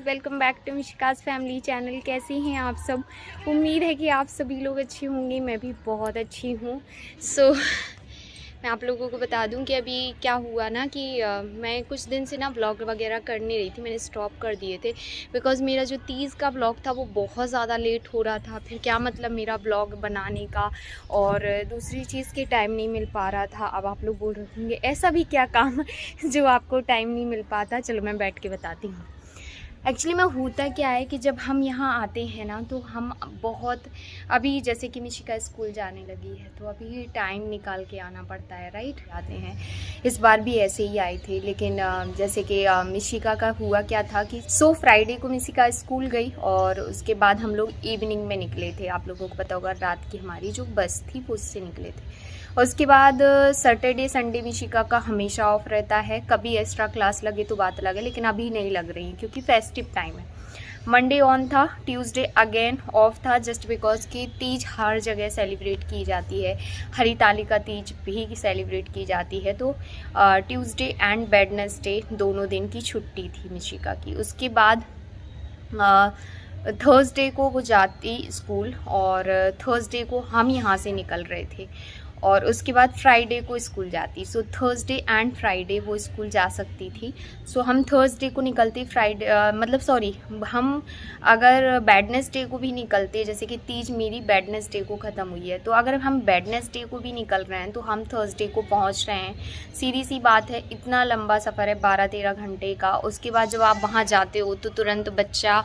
Welcome back to मिशिकाज़ family channel. कैसी हैं आप सब? उम्मीद है कि आप सभी लोग अच्छे होंगे। मैं भी बहुत अच्छी हूँ। मैं आप लोगों को बता दूं कि अभी क्या हुआ ना कि मैं कुछ दिन से ना ब्लॉग वगैरह कर नहीं रही थी। मैंने स्टॉप कर दिए थे बिकॉज़ मेरा जो 30 का ब्लॉग था वो बहुत ज़्यादा लेट हो रहा था। फिर क्या मतलब मेरा ब्लॉग बनाने का, और दूसरी चीज़ के टाइम नहीं मिल पा रहा था। अब आप लोग बोल रहे होंगे ऐसा भी क्या काम जो आपको टाइम नहीं मिल पाता। चलो मैं बैठ के बताती हूँ। एक्चुअली में होता क्या है कि जब हम यहाँ आते हैं ना तो हम बहुत, अभी जैसे कि मिशिका स्कूल जाने लगी है तो अभी टाइम निकाल के आना पड़ता है, राइट? आते हैं, इस बार भी ऐसे ही आए थे। लेकिन जैसे कि मिशिका का हुआ क्या था कि फ्राइडे को मिशिका स्कूल गई और उसके बाद हम लोग इवनिंग में निकले थे। आप लोगों को पता होगा रात की हमारी जो बस थी वो उससे निकले थे। उसके बाद सैटरडे संडे मिशिका का हमेशा ऑफ रहता है। कभी एक्स्ट्रा क्लास लगे तो बात अलग है, लेकिन अभी नहीं लग रही क्योंकि फेस्टिव टाइम है। मंडे ऑन था, ट्यूसडे अगेन ऑफ था, जस्ट बिकॉज कि तीज हर जगह सेलिब्रेट की जाती है। हरितालिका तीज भी सेलिब्रेट की जाती है। तो ट्यूसडे एंड वेडनेसडे दोनों दिन की छुट्टी थी मिशिका की। उसके बाद थर्सडे को वो जाती स्कूल और थर्सडे को हम यहाँ से निकल रहे थे और उसके बाद फ्राइडे को स्कूल जाती। सो थर्सडे एंड फ्राइडे वो स्कूल जा सकती थी। सो हम थर्सडे को निकलते, फ्राइडे हम अगर वेडनेसडे को भी निकलते, जैसे कि तीज मेरी वेडनेसडे को ख़त्म हुई है, तो अगर हम वेडनेसडे को भी निकल रहे हैं तो हम थर्सडे को पहुंच रहे हैं। सीधी सी बात है, इतना लंबा सफ़र है 12-13 घंटे का। उसके बाद जब आप वहाँ जाते हो तो तुरंत बच्चा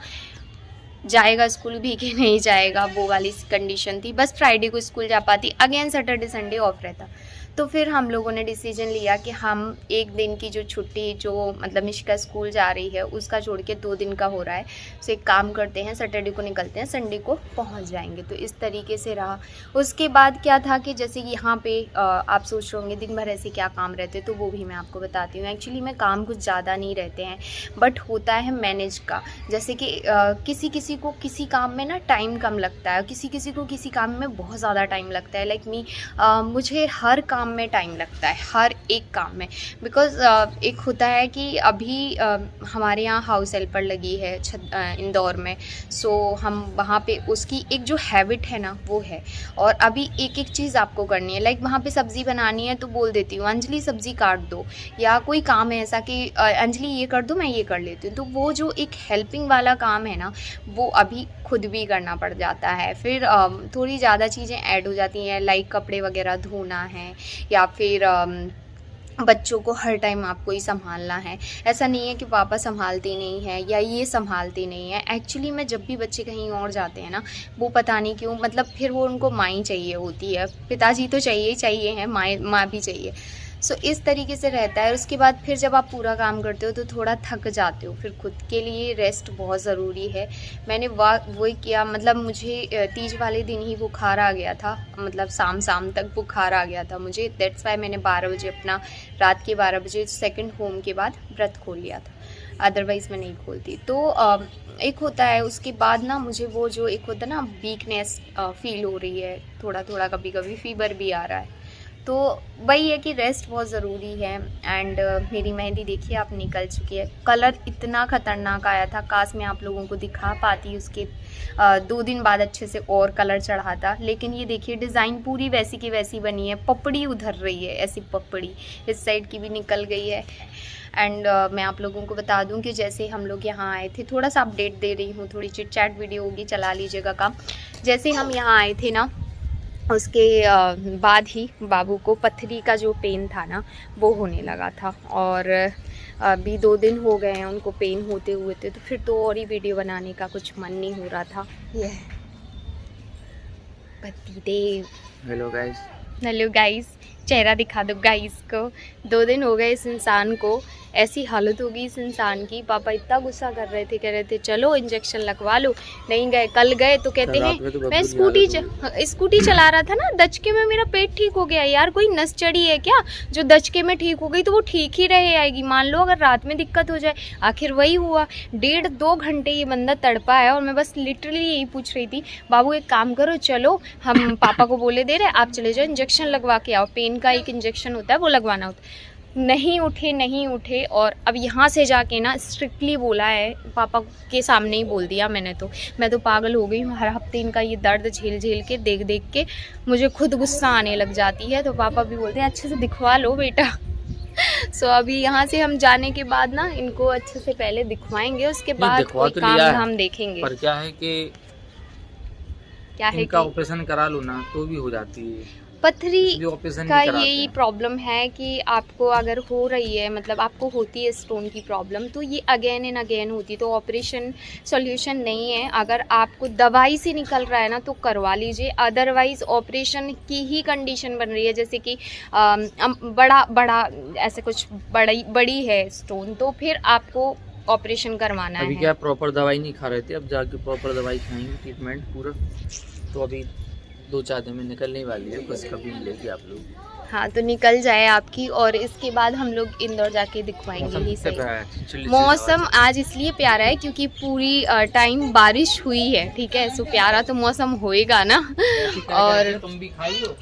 जाएगा स्कूल भी कि नहीं जाएगा, वो वाली कंडीशन थी। बस फ्राइडे को स्कूल जा पाती, अगेन सैटरडे संडे ऑफ रहता। तो फिर हम लोगों ने डिसीजन लिया कि हम एक दिन की जो छुट्टी, जो मतलब मिशिका स्कूल जा रही है उसका छोड़ के 2 दिन का हो रहा है, तो एक काम करते हैं, सैटरडे को निकलते हैं, संडे को पहुंच जाएंगे। तो इस तरीके से रहा। उसके बाद क्या था कि जैसे यहाँ पे आप सोच रहे होंगे दिन भर ऐसे क्या काम रहते, तो वो भी मैं आपको बताती हूँ। एक्चुअली में काम कुछ ज़्यादा नहीं रहते हैं, बट होता है मैनेज का। जैसे कि किसी किसी को किसी काम में ना टाइम कम लगता है, किसी किसी को किसी काम में बहुत ज़्यादा टाइम लगता है। लाइक मी, मुझे हर काम में टाइम लगता है, हर एक काम में। बिकॉज़ एक होता है कि अभी हमारे यहाँ हाउस हेल्पर लगी है इंदौर में। सो हम वहाँ पे उसकी एक जो हैबिट है ना वो है, और अभी एक एक चीज़ आपको करनी है। लाइक वहाँ पे सब्ज़ी बनानी है तो बोल देती हूँ अंजलि सब्ज़ी काट दो, या कोई काम है ऐसा कि अंजलि ये कर दो, मैं ये कर लेती हूँ। तो वो जो एक हेल्पिंग वाला काम है ना वो अभी खुद भी करना पड़ जाता है। फिर थोड़ी ज़्यादा चीज़ें ऐड हो जाती हैं, लाइक कपड़े वगैरह धोना है, या फिर बच्चों को हर टाइम आपको ही संभालना है। ऐसा नहीं है कि पापा संभालते नहीं है या ये संभालते नहीं है। एक्चुअली में जब भी बच्चे कहीं और जाते हैं ना, वो पता नहीं क्यों, मतलब फिर वो उनको माँ ही चाहिए होती है। पिताजी तो चाहिए ही चाहिए हैं, माँ भी चाहिए। सो इस तरीके से रहता है। उसके बाद फिर जब आप पूरा काम करते हो तो थोड़ा थक जाते हो, फिर खुद के लिए रेस्ट बहुत ज़रूरी है। मैंने वही किया। मतलब मुझे तीज वाले दिन ही बुखार आ गया था, मतलब शाम तक बुखार आ गया था मुझे। दैट्स वाई मैंने 12 बजे अपना, रात के 12 बजे सेकंड होम के बाद व्रत खोल लिया था, अदरवाइज़ मैं नहीं खोलती। तो एक होता है उसके बाद ना, मुझे वो जो एक होता है ना वीकनेस फील हो रही है, थोड़ा थोड़ा कभी कभी फीवर भी आ रहा है। तो वही है कि रेस्ट बहुत ज़रूरी है। एंड मेरी मेहंदी देखिए आप निकल चुकी है। कलर इतना ख़तरनाक आया था, काश मैं आप लोगों को दिखा पाती उसके 2 दिन बाद अच्छे से और कलर चढ़ाता। लेकिन ये देखिए डिज़ाइन पूरी वैसी की वैसी बनी है। पपड़ी उधर रही है, ऐसी पपड़ी इस साइड की भी निकल गई है। एंड मैं आप लोगों को बता दूं कि जैसे हम लोग यहाँ आए थे, थोड़ा सा अपडेट दे रही हूँ, थोड़ी चिट चैट वीडियो होगी, चला लीजिएगा काम। जैसे हम यहाँ आए थे ना, उसके बाद ही बाबू को पथरी का जो पेन था ना वो होने लगा था, और अभी 2 दिन हो गए हैं उनको पेन होते हुए थे। तो फिर तो और ही वीडियो बनाने का कुछ मन नहीं हो रहा था। ये पतिदेव। हेलो गाइस, चेहरा दिखा दो गाइस को। 2 दिन हो गए इस इंसान को, ऐसी हालत होगी इस इंसान की। पापा इतना गुस्सा कर रहे थे, कह रहे थे चलो इंजेक्शन लगवा लो, नहीं गए। कल गए तो कहते हैं तो मैं स्कूटी चला रहा था ना, दचके में मेरा पेट ठीक हो गया। यार कोई नस चढ़ी है क्या जो दचके में ठीक हो गई? तो वो ठीक ही रहे आएगी। मान लो अगर रात में दिक्कत हो जाए, आखिर वही हुआ। 1.5-2 घंटे ये बंदा तड़पा है, और मैं बस लिटरली यही पूछ रही थी, बाबू एक काम करो, चलो हम पापा को बोले दे रहे आप चले जाओ इंजेक्शन लगवा के आओ। पेन का एक इंजेक्शन होता है वो लगवाना होता है। नहीं उठे और अब यहाँ से जाके ना स्ट्रिक्टली बोला है, पापा के सामने ही बोल दिया मैंने। तो मैं तो पागल हो गई हूँ, हर हफ्ते इनका ये दर्द झेल के देख के मुझे खुद गुस्सा आने लग जाती है। तो पापा भी बोलते हैं अच्छे से दिखवा लो बेटा। सो अभी यहाँ से हम जाने के बाद ना इनको अच्छे से पहले दिखवाएंगे, उसके बाद कोई काम हम देखेंगे। पर क्या है कि इनका ऑपरेशन करा लो ना तो भी हो जाती है पथरी का। यही प्रॉब्लम है कि आपको अगर हो रही है, मतलब आपको होती है स्टोन की प्रॉब्लम, तो ये अगेन एंड अगेन होती है, तो ऑपरेशन सॉल्यूशन नहीं है। अगर आपको दवाई से निकल रहा है ना तो करवा लीजिए, अदरवाइज ऑपरेशन की ही कंडीशन बन रही है। जैसे कि बड़ा ऐसे कुछ बड़ी है स्टोन, तो फिर आपको ऑपरेशन करवाना है। अभी क्या प्रॉपर दवाई नहीं खा रहे थे, अब जाके प्रॉपर दवाई खाएंगे, ट्रीटमेंट पूरा। तो अभी 2-4 दिन में निकलने वाली है, बस कभी मिलेगी आप लोग। हाँ, तो निकल जाए आपकी, और इसके बाद हम लोग इंदौर जाके दिखवाएंगे ही सही। मौसम आज इसलिए प्यारा है क्योंकि पूरी टाइम बारिश हुई है, ठीक है। सो प्यारा तो मौसम होएगा ना। और तुम भी खाइयो,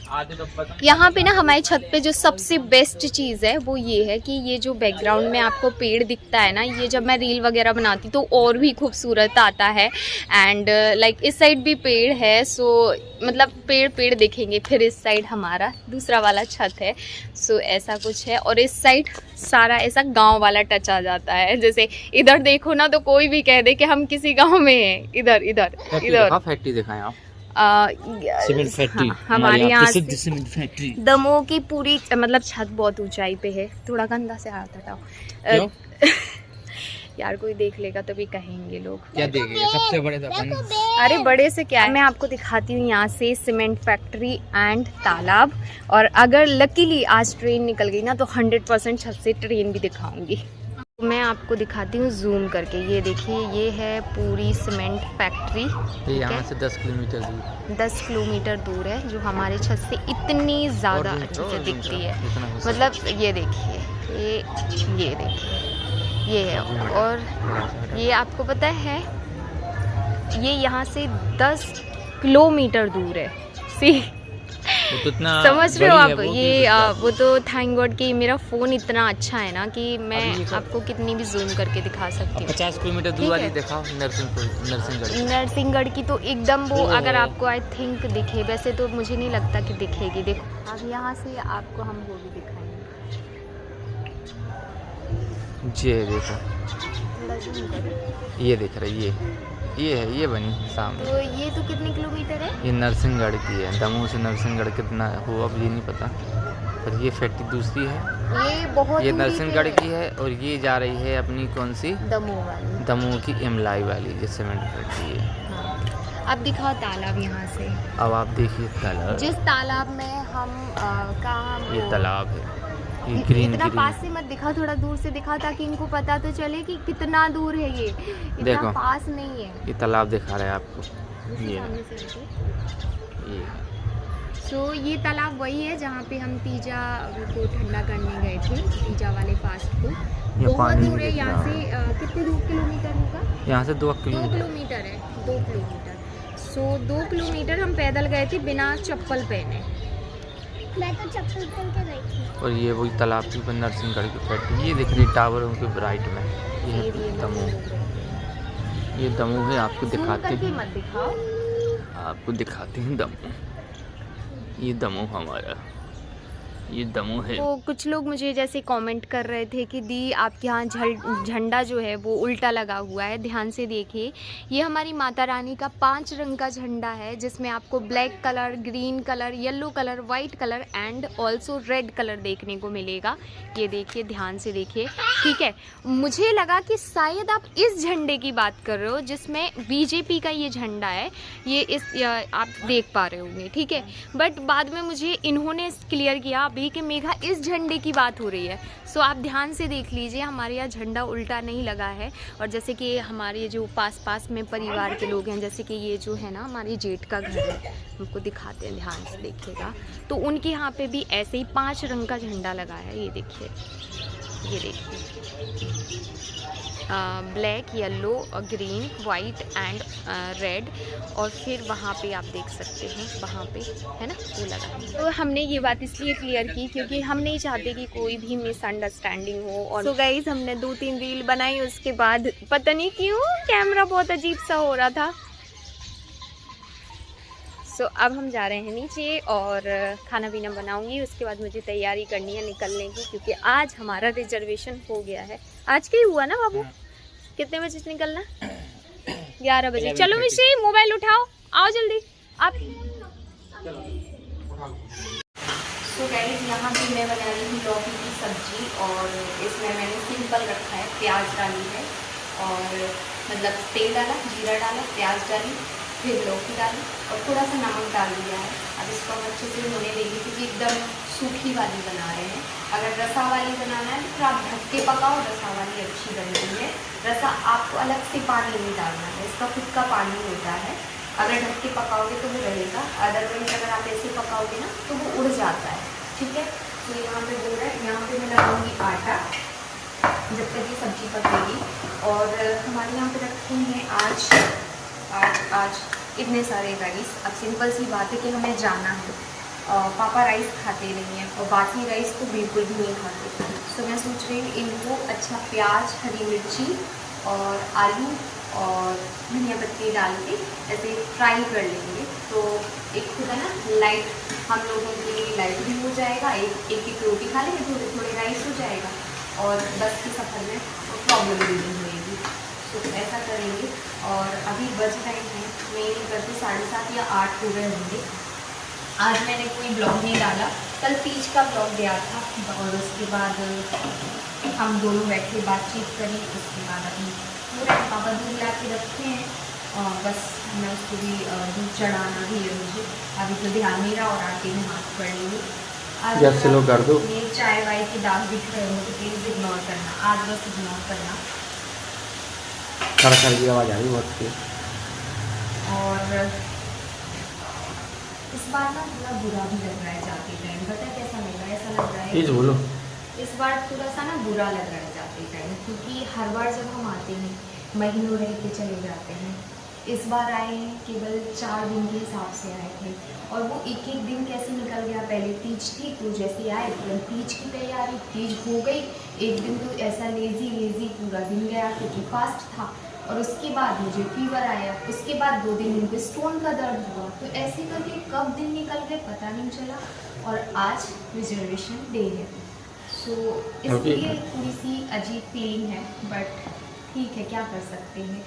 यहाँ पे ना हमारी छत पे जो सबसे बेस्ट चीज़ है वो ये है कि ये जो बैकग्राउंड में आपको पेड़ दिखता है ना, ये जब मैं रील वगैरह बनाती तो और भी खूबसूरत आता है। एंड लाइक इस साइड भी पेड़ है, सो मतलब पेड़ दिखेंगे। फिर इस साइड हमारा दूसरा वाला छत है, सो ऐसा कुछ है। और इस साइड सारा ऐसा गांव वाला टच आ जाता है। जैसे इधर देखो ना तो कोई भी कह दे कि हम किसी गांव में हैं। इधर फैक्ट्री दिखाएं आप। सीमेंट फैक्ट्री हमारे यहाँ सीमेंट फैक्ट्री दमोह की पूरी, मतलब छत बहुत ऊंचाई पे है। थोड़ा गंदा से हाथ हटाओ यार, कोई देख लेगा तो भी कहेंगे लोग क्या देखेंगे। सबसे बड़े अरे बड़े से क्या है, मैं आपको दिखाती हूँ यहाँ से सीमेंट फैक्ट्री एंड तालाब। और अगर लकीली आज ट्रेन निकल गई ना तो 100% छत से ट्रेन भी दिखाऊंगी। मैं आपको दिखाती हूँ जूम करके। ये देखिए, ये है पूरी सीमेंट फैक्ट्री। यहाँ से 10 किलोमीटर दूर 10 किलोमीटर दूर है, जो हमारे छत से इतनी ज़्यादा अच्छे से दिखती है। मतलब ये देखिए, ये देखिए, ये है। और ये आपको पता है, ये यहाँ से 10 किलोमीटर दूर है। सी तो समझ रहे हो आप? ये वो तो थैंक गॉड कि मेरा फ़ोन इतना अच्छा है ना कि मैं आपको कितनी भी जूम करके दिखा सकती हूँ। 50 किलोमीटर दूर वाली दिखाओ, नरसिंहगढ़ की तो एकदम वो अगर आपको आई थिंक दिखे, वैसे तो मुझे नहीं लगता कि दिखेगी। देखो अब यहाँ से आपको हम वो भी दिखाएंगे। जी देखो, ये दिख रही है, ये है, ये बनी सामने। तो ये तो कितने किलोमीटर है? ये नरसिंहगढ़ की है। दमोह से नरसिंहगढ़ कितना हो अब ये नहीं पता, पर ये फैक्ट्री दूसरी है। ये बहुत, ये नरसिंहगढ़ की है और ये जा रही है अपनी कौन सी, दमोह वाली, दमोह की इमलाई वाली, ये सीमेंट फैक्ट्री है। हाँ। अब दिखाओ तालाब यहाँ से। अब आप देखिए तालाब, जिस तालाब में हम कहाँ, ये तालाब है। ये ग्रीन इतना पास से मत दिखा, थोड़ा दूर से दिखा ताकि इनको पता तो चले कि कितना दूर है। ये इतना देखो, पास नहीं है। ये तालाब दिखा रहा है आपको, ये ये तालाब वही है जहाँ पे हम तीजा को ठंडा करने गए थे, तीजा वाले फास्ट को। बहुत दूर है यहाँ से। कितने 2 किलोमीटर होगा यहाँ से? 2 किलोमीटर है, 2 किलोमीटर। सो 2 किलोमीटर हम पैदल गए थे बिना चप्पल पहने। मैं तो चप्पल पहन के गई थी। और ये वही तालाब थी पर नरसिंहगढ़ की फैक्ट्री। ये दिख रही टावरों के राइट में, ये दमोह, ये दमोह है। आपको दिखाते हैं, आपको दिखाते हैं दमोह। ये दमोह हमारा, ये दमोह है। तो कुछ लोग मुझे जैसे कमेंट कर रहे थे कि दी आपके यहाँ झंडा जो है वो उल्टा लगा हुआ है। ध्यान से देखिए, ये हमारी माता रानी का 5 रंग का झंडा है, जिसमें आपको black colour, green colour, yellow colour, white colour and also red colour देखने को मिलेगा। ये देखिए, ध्यान से देखिए, ठीक है। मुझे लगा कि शायद आप इस झंडे की बात कर रहे हो जिसमें बीजेपी का ये झंडा है, ये आप देख पा रहे होंगे, ठीक है। बट बाद में मुझे इन्होंने क्लियर किया कि मेघा इस झंडे की बात हो रही है। सो आप ध्यान से देख लीजिए, हमारे यहाँ झंडा उल्टा नहीं लगा है। और जैसे कि हमारे जो पास में परिवार के लोग हैं, जैसे कि ये जो है ना हमारी जेठ का घर है, हमको दिखाते हैं, ध्यान से देखिएगा। तो उनके यहाँ पे भी ऐसे ही 5 रंग का झंडा लगा है, ये देखिए। ये देखिए, black, yellow, green, white and red. और फिर वहाँ पे आप देख सकते हैं, वहाँ पे है ना वो लगा है। तो हमने ये बात इसलिए क्लियर की क्योंकि हम नहीं चाहते कि कोई भी मिसअंडरस्टैंडिंग हो। और तो गाइस हमने 2-3 रील बनाई, उसके बाद पता नहीं क्यों कैमरा बहुत अजीब सा हो रहा था। सो अब हम जा रहे हैं नीचे और खाना पीना बनाऊंगी, उसके बाद मुझे तैयारी करनी है निकलने की, क्योंकि आज हमारा रिजर्वेशन हो गया है। आज का ही हुआ ना बाबू? कितने बजे निकलना? 11 बजे। चलो मिशी, मोबाइल उठाओ, आओ जल्दी आप। सो गाइस यहाँ पे मैं बना रही हूँ लौकी की सब्जी, और इसमें मैंने सिंपल रखा है, प्याज डाली है और मतलब तेल डाला, जीरा डाला, प्याज डाली, फिर लौकी डाली और थोड़ा सा नमक डाल दिया है। अब इसको हम अच्छे से होने देंगे क्योंकि एकदम सूखी वाली बना रहे हैं। अगर रसा वाली बनाना है तो फिर आप ढक के पकाओ, रसा वाली अच्छी बनती है। रसा आपको अलग से पानी नहीं डालना है, इसका खुद का पानी होता है। अगर ढक के पकाओगे तो वो रहेगा, अदरवाइज अगर आप ऐसे पकाओगे ना तो वो उड़ जाता है। ठीक है, तो यहाँ पे बोल रहा है, यहाँ पे मैं लगाऊंगी आटा जब तक ये सब्जी पकेगी। और हमारे यहाँ पे रखे हैं आज इतने सारे राइस। अब सिंपल सी बात है कि हमें जाना है, पापा राइस खाते नहीं हैं और बाकी राइस तो बिल्कुल भी नहीं खाते। तो मैं सोच रही हूँ इनको अच्छा प्याज, हरी मिर्ची और आलू और धनिया पत्ती डाल के ऐसे फ्राई कर लेंगे। तो एक खुद है ना लाइट, हम लोगों के लिए लाइट भी हो जाएगा, एक रोटी खा लेंगे, थोड़े थोड़े राइस हो जाएगा और बस के सफ़र में प्रॉब्लम भी नहीं होएगी। तो ऐसा करेंगे। और अभी बज रहे हैं, मैं नहीं करती 7:30 या 8 हो गए होंगे। आज मैंने कोई ब्लॉग नहीं डाला, कल तीज का ब्लॉग गया था और उसके बाद हम दोनों बैठे बातचीत करी। उसके बाद अभी पूरा पापा दूध ला के रखे हैं और बस मैं उसको भी दूध चढ़ाना भी है मुझे। अभी तो ध्यान नहीं रहा और आटे में हाथ पड़ लेंगे। आज चलो कर दो। ये चाय वाय के दाग दिख रहे हो तो प्लीज़ इग्नोर करना, आज बस इग्नोर करना। खड़ की आवाज़ आ रही बहुत तेज। और इस बार ना थोड़ा बुरा भी लग रहा है जाते टाइम, पता है कैसा लग रहा है? ऐसा लग रहा है तेज बोलो। इस बार थोड़ा सा ना बुरा लग रहा है जाते टाइम, क्योंकि हर बार जब हम आते हैं महीनों रह के चले जाते हैं। इस बार आए हैं केवल 4 दिन के हिसाब से आए थे और वो एक एक दिन कैसे निकल गया। पहले तीज थी तो जैसे आए तुरंत तीज की तैयारी, तीज हो गई, एक दिन तो ऐसा लेजी पूरा दिन गया क्योंकि फास्ट था। और उसके बाद मुझे फीवर आया, उसके बाद 2 दिन मुझे स्टोन का दर्द हुआ। तो ऐसे करके कब दिन निकल गए पता नहीं चला और आज रिजर्वेशन डे है। सो इसलिए थोड़ी सी अजीब फीलिंग है, बट ठीक है क्या कर सकते हैं।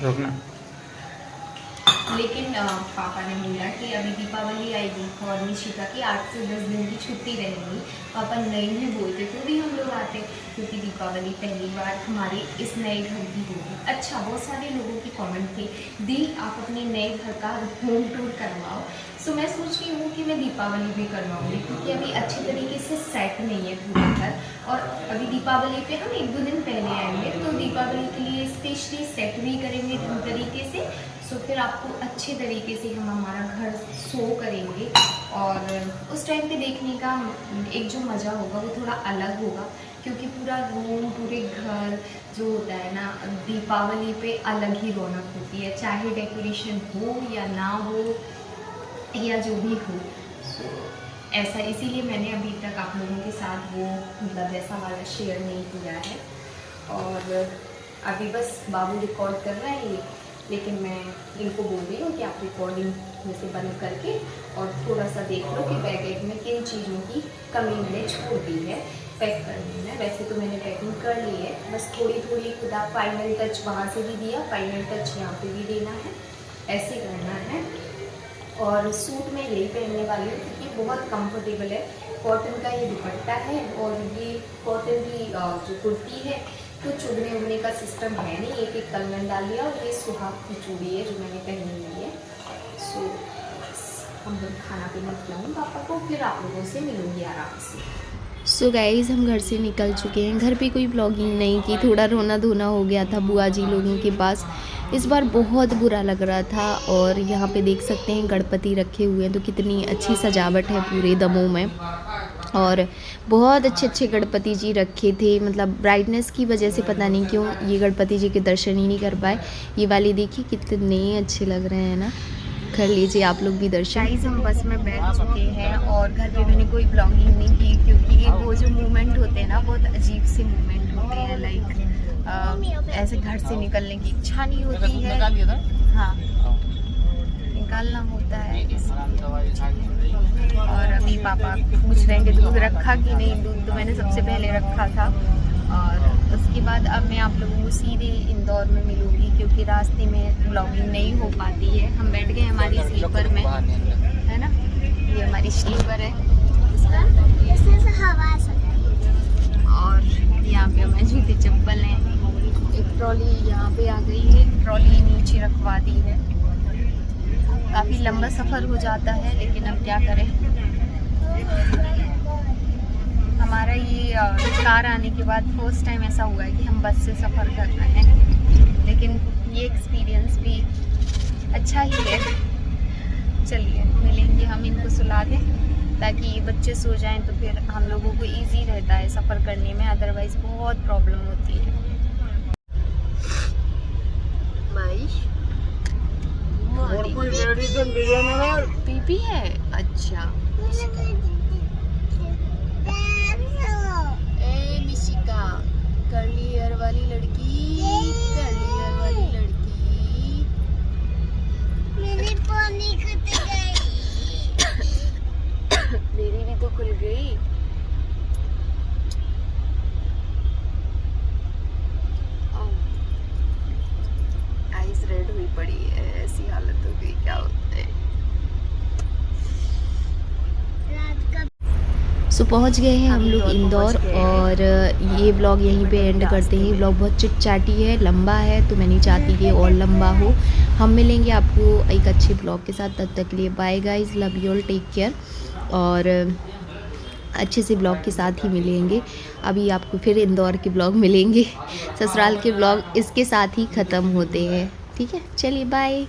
लेकिन पापा ने बोला कि अभी दीपावली आएगी और निशिका की 8 से 10 दिन की छुट्टी रहेगी। पापा नए में बोलते तो भी हम लोग आते, क्योंकि दीपावली पहली बार हमारे इस नए घर की होगी। अच्छा, बहुत सारे लोगों की कमेंट थे, दी आप अपने नए घर का होम टूर करवाओ। सो मैं सोच रही हूँ कि मैं दीपावली भी करवाऊँगी, क्योंकि अभी अच्छे तरीके से सेट नहीं है पूरा घर। और अभी दीपावली पे हम 1-2 दिन पहले आएंगे तो दीपावली के लिए स्पेशली सेट भी करेंगे पूरी तरीके से। सो फिर आपको अच्छे तरीके से हम हमारा घर शो करेंगे और उस टाइम पे देखने का एक जो मज़ा होगा वो थोड़ा अलग होगा, क्योंकि पूरा रूम, पूरे घर जो होता है ना दीपावली पे अलग ही रौनक होती है, चाहे डेकोरेशन हो या ना हो या जो भी हो। सो ऐसा इसीलिए मैंने अभी तक आप लोगों के साथ वो मतलब ऐसा वाला शेयर नहीं किया है। और अभी बस बाबू रिकॉर्ड कर रहे हैं ये, लेकिन मैं इनको बोल रही हूँ कि आप रिकॉर्डिंग में से बंद करके और थोड़ा सा देख लो कि बैग में किन चीज़ों की कमी मैंने छोड़ दी है पैक करने में। वैसे तो मैंने पैकिंग कर ली है, बस थोड़ी थोड़ी खुदा फाइनल टच वहाँ से भी दिया, फाइनल टच यहाँ पे भी देना है, ऐसे करना है। और सूट मैं यही पहनने वाली हूँ क्योंकि बहुत कंफर्टेबल है, कॉटन का ये दुपट्टा है और ये कॉटन की जो कुर्ती है, तो चुभने उगने का सिस्टम है नहीं, एक एक कंगन डाल लिया। और ये सुहाग की चूड़ी है जो मैंने पहनी हुई है। सो हम लोग खाना पीना खिलाऊँ पापा को, फिर आप लोगों से मिलूँगी आराम से। सो गाइज़ हम घर से निकल चुके हैं, घर पे कोई ब्लॉगिंग नहीं की, थोड़ा रोना धोना हो गया था बुआ जी लोगों के पास। इस बार बहुत बुरा लग रहा था। और यहाँ पे देख सकते हैं गणपति रखे हुए हैं, तो कितनी अच्छी सजावट है पूरे दमोह में। और बहुत अच्छे अच्छे गणपति जी रखे थे, मतलब ब्राइटनेस की वजह से पता नहीं क्यों ये गणपति जी के दर्शन ही नहीं कर पाए। ये वाली देखिए कितने अच्छे लग रहे हैं ना, कर लीजिए आप लोग भी दर्शन। गाइस हम बस में बैठ चुके हैं और घर पे मैंने कोई ब्लॉगिंग नहीं की, क्योंकि वो जो मूवमेंट होते हैं ना बहुत अजीब से मूवमेंट होते हैं, लाइक ऐसे घर से निकलने की इच्छा नहीं होती है। हाँ निकालना होता है। और अभी पापा पूछ रहे हैं कि दूध रखा कि नहीं। दूध तो मैंने सबसे पहले रखा था। और उसके बाद अब मैं आप लोगों को सीधे इंदौर में मिलूंगी, क्योंकि रास्ते में ब्लॉगिंग नहीं हो पाती है। हम बैठ गए हमारी स्लीपर में, है ना, ये हमारी स्लीपर है, इसमें से हवा आ सकती है। और यहाँ पे हमारे जूते चप्पल हैं। एक ट्रॉली यहाँ पे आ गई है, ट्रॉली नीचे रखवा दी है। काफ़ी लंबा सफ़र हो जाता है, लेकिन अब क्या करें। हमारा ये कार आने के बाद फर्स्ट टाइम ऐसा हुआ है कि हम बस से सफ़र कर रहे हैं, लेकिन ये एक्सपीरियंस भी अच्छा ही है। चलिए मिलेंगे, हम इनको सुला दें ताकि ये बच्चे सो जाएं, तो फिर हम लोगों को इजी रहता है सफ़र करने में, अदरवाइज़ बहुत प्रॉब्लम होती है। बीबी है, अच्छा। ए मिशिका, कर्ली हेयर वाली लड़की, कर्ली हेयर वाली लड़की। मेरी पानी खुद गई। मेरी भी तो खुल गई। आइस रेड हुई पड़ी है, ऐसी हालत हो गई, क्या होता है। सो पहुंच गए हैं हम लोग इंदौर, और ये ब्लॉग यहीं पे एंड करते हैं। ब्लॉग बहुत चिटचाटी है, लंबा है, तो मैं नहीं चाहती कि और लंबा हो। हम मिलेंगे आपको एक अच्छे ब्लॉग के साथ, तब तक के लिए bye guys, love you all, take care. और अच्छे से ब्लॉग के साथ ही मिलेंगे। अभी आपको फिर इंदौर के ब्लॉग मिलेंगे, ससुराल के ब्लॉग इसके साथ ही ख़त्म होते हैं। ठीक है, चलिए बाय।